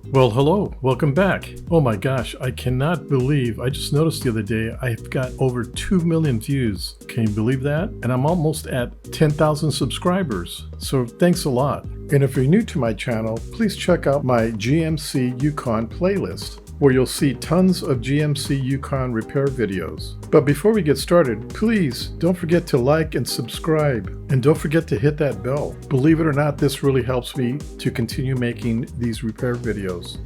Well, hello, welcome back. Oh my gosh, I cannot believe, I just noticed the other day, I've got over 2 million views. Can you believe that? And I'm almost at 10,000 subscribers. So thanks a lot. And if you're new to my channel, please check out my GMC Yukon playlist, where you'll see tons of GMC Yukon repair videos. But before we get started, please don't forget to like and subscribe, and don't forget to hit that bell. Believe it or not, this really helps me to continue making these repair videos.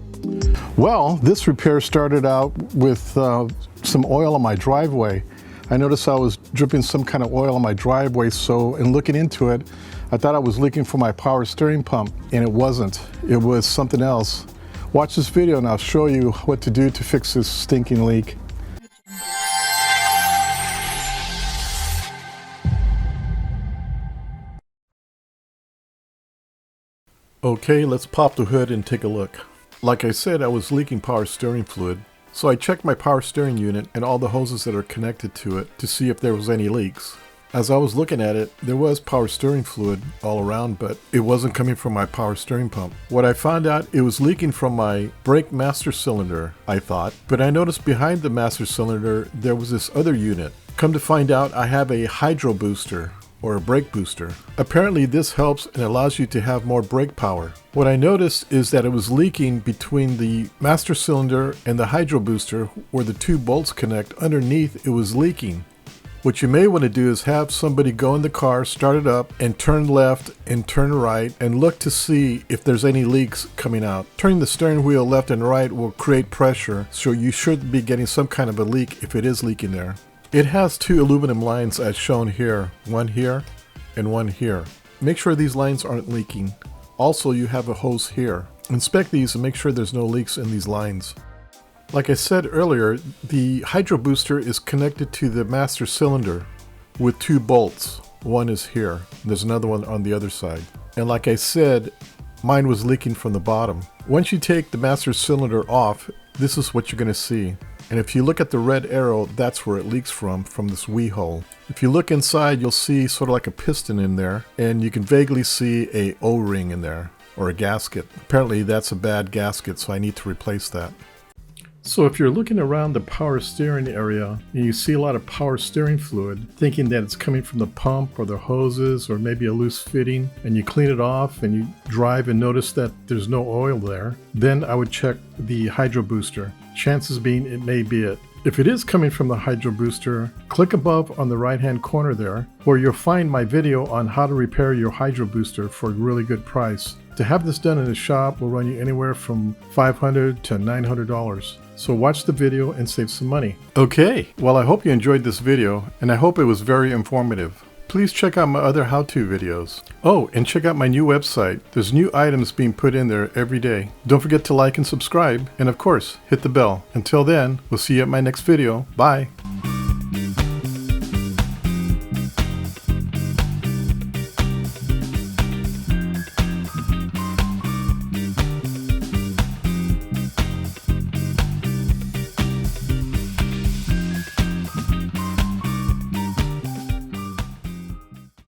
Well, this repair started out with some oil on my driveway. I noticed I was dripping some kind of oil on my driveway, so in looking into it, I thought I was leaking from my power steering pump, and it wasn't. It was something else. Watch this video and I'll show you what to do to fix this stinking leak. Okay, let's pop the hood and take a look. Like I said, I was leaking power steering fluid, so I checked my power steering unit and all the hoses that are connected to it to see if there was any leaks. As I was looking at it, there was power steering fluid all around, but it wasn't coming from my power steering pump. What I found out, it was leaking from my brake master cylinder, I thought, but I noticed behind the master cylinder there was this other unit. Come to find out, I have a hydro booster, or a brake booster. Apparently this helps and allows you to have more brake power. What I noticed is that it was leaking between the master cylinder and the hydro booster, where the two bolts connect. Underneath it was leaking. What you may want to do is have somebody go in the car, start it up, and turn left and turn right and look to see if there's any leaks coming out. Turning the steering wheel left and right will create pressure, so you should be getting some kind of a leak if it is leaking there. It has two aluminum lines as shown here, one here and one here. Make sure these lines aren't leaking. Also, you have a hose here. Inspect these and make sure there's no leaks in these lines. Like I said earlier, the hydro booster is connected to the master cylinder with two bolts. One is here, and there's another one on the other side. And like I said, mine was leaking from the bottom. Once you take the master cylinder off, this is what you're going to see. And if you look at the red arrow, that's where it leaks from this wee hole. If you look inside, you'll see sort of like a piston in there, and you can vaguely see a O-ring in there, or a gasket. Apparently that's a bad gasket, so I need to replace that. So if you're looking around the power steering area and you see a lot of power steering fluid, thinking that it's coming from the pump or the hoses or maybe a loose fitting, and you clean it off and you drive and notice that there's no oil there, then I would check the hydro booster. Chances being it may be it. If it is coming from the hydro booster, click above on the right hand corner there, where you'll find my video on how to repair your hydro booster for a really good price. To have this done in a shop will run you anywhere from $500 to $900. So watch the video and save some money. Okay, well I hope you enjoyed this video, and I hope it was very informative. Please check out my other how-to videos. Oh, and check out my new website. There's new items being put in there every day. Don't forget to like and subscribe, and of course, hit the bell. Until then, we'll see you at my next video. Bye.